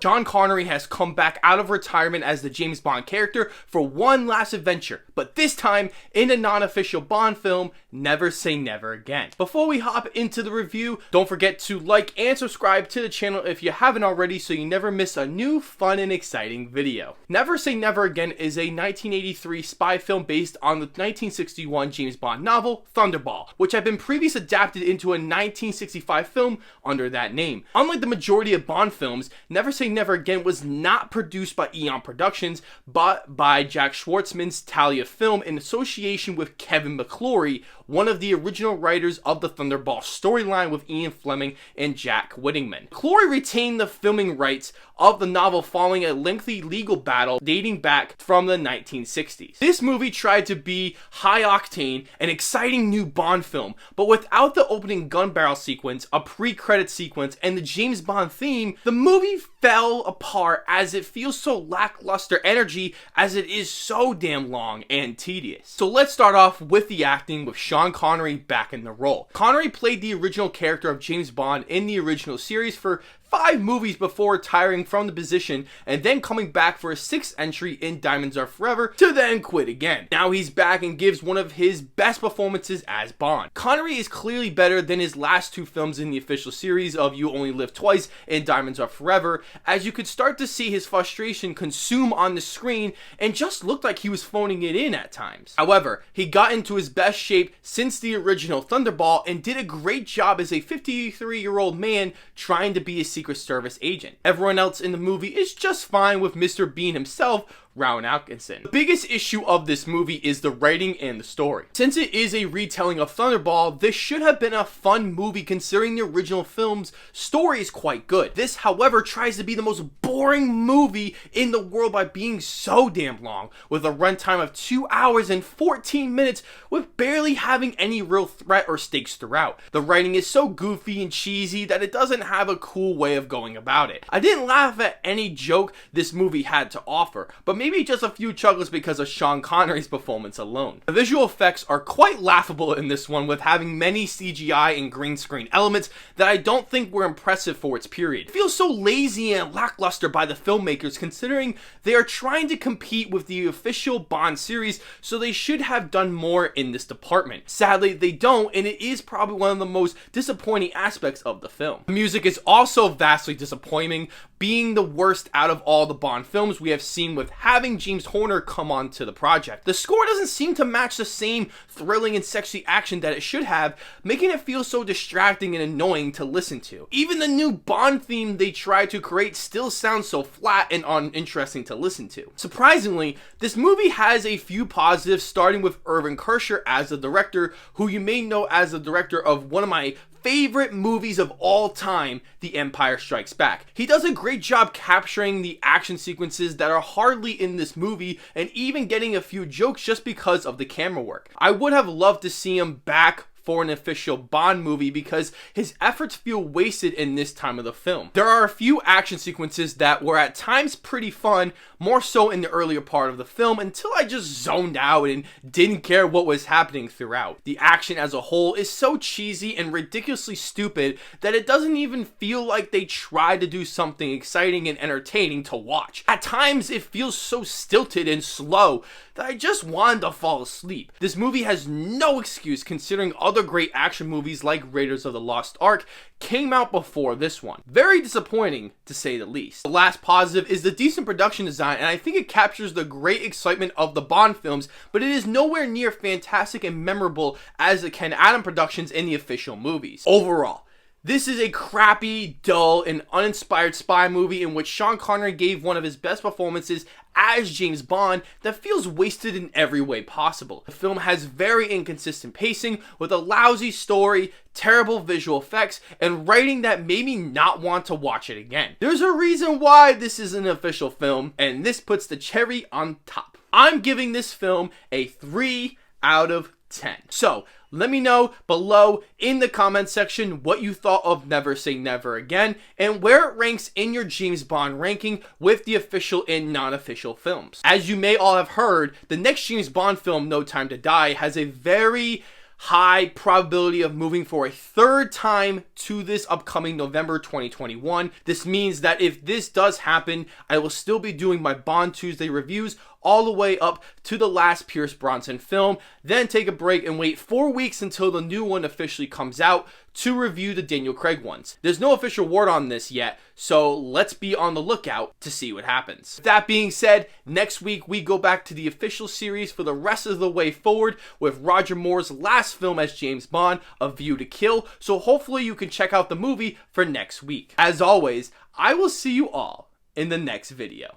Sean Connery has come back out of retirement as the James Bond character for one last adventure, but this time in a non-official Bond film, Never Say Never Again. Before we hop into the review, don't forget to like and subscribe to the channel if you haven't already so you never miss a new fun and exciting video. Never Say Never Again is a 1983 spy film based on the 1961 James Bond novel Thunderball, which had been previously adapted into a 1965 film under that name. Unlike the majority of Bond films, Never Say Never Again was not produced by Eon Productions, but by Jack Schwartzman's Talia Film in association with Kevin McClory, one of the original writers of the Thunderball storyline with Ian Fleming and Jack Whittingman. McClory retained the filming rights of the novel following a lengthy legal battle dating back from the 1960s. This movie tried to be high-octane, an exciting new Bond film, but without the opening gun barrel sequence, a pre-credit sequence, and the James Bond theme, the movie fell apart as it feels so lackluster energy as it is so damn long and tedious. So let's start off with the acting with Sean Connery back in the role. Connery played the original character of James Bond in the original series for 5 movies before retiring from the position and then coming back for a 6th entry in Diamonds Are Forever to then quit again. Now he's back and gives one of his best performances as Bond. Connery is clearly better than his last 2 films in the official series of You Only Live Twice and Diamonds Are Forever, as you could start to see his frustration consume on the screen and just looked like he was phoning it in at times. However, he got into his best shape since the original Thunderball and did a great job as a 53-year-old man trying to be a Secret Service agent. Everyone else in the movie is just fine, with Mr. Bean himself, Rowan Atkinson. The biggest issue of this movie is the writing and the story. Since it is a retelling of Thunderball, this should have been a fun movie considering the original film's story is quite good. This, however, tries to be the most boring movie in the world by being so damn long, with a runtime of 2 hours and 14 minutes with barely having any real threat or stakes throughout. The writing is so goofy and cheesy that it doesn't have a cool way of going about it. I didn't laugh at any joke this movie had to offer, but maybe just a few chuckles because of Sean Connery's performance alone. The visual effects are quite laughable in this one, with having many CGI and green screen elements that I don't think were impressive for its period. It feels so lazy and lackluster by the filmmakers considering they are trying to compete with the official Bond series, so they should have done more in this department. Sadly, they don't, and it is probably one of the most disappointing aspects of the film. The music is also vastly disappointing, being the worst out of all the Bond films we have seen, with having James Horner come on to the project. The score doesn't seem to match the same thrilling and sexy action that it should have, making it feel so distracting and annoying to listen to. Even the new Bond theme they try to create still sounds so flat and uninteresting to listen to. Surprisingly, this movie has a few positives, starting with Irvin Kershner as the director, who you may know as the director of one of my favorite movies of all time, The Empire Strikes Back. He does a great job capturing the action sequences that are hardly in this movie and even getting a few jokes just because of the camera work. I would have loved to see him back for an official Bond movie because his efforts feel wasted in this time of the film. There are a few action sequences that were at times pretty fun, more so in the earlier part of the film, until I just zoned out and didn't care what was happening throughout. The action as a whole is so cheesy and ridiculously stupid that it doesn't even feel like they tried to do something exciting and entertaining to watch. At times it feels so stilted and slow that I just wanted to fall asleep. This movie has no excuse considering other great action movies like Raiders of the Lost Ark came out before this one. Very disappointing, to say the least. The last positive is the decent production design, and I think it captures the great excitement of the Bond films, but it is nowhere near fantastic and memorable as the Ken Adam productions in the official movies. Overall, this is a crappy, dull, and uninspired spy movie in which Sean Connery gave one of his best performances as James Bond that feels wasted in every way possible. The film has very inconsistent pacing with a lousy story, terrible visual effects, and writing that made me not want to watch it again. There's a reason why this is an official film, and this puts the cherry on top. I'm giving this film a 3 out of 10. So, let me know below in the comment section what you thought of Never Say Never Again and where it ranks in your James Bond ranking with the official and non-official films. As you may all have heard, the next James Bond film, No Time to Die, has a very high probability of moving for a third time to this upcoming November 2021. This means that if this does happen, I will still be doing my Bond Tuesday reviews all the way up to the last Pierce Brosnan film, then take a break and wait 4 weeks until the new one officially comes out to review the Daniel Craig ones. There's no official word on this yet, so let's be on the lookout to see what happens. That being said, next week we go back to the official series for the rest of the way forward with Roger Moore's last film as James Bond, A View to Kill, so hopefully you can check out the movie for next week. As always, I will see you all in the next video.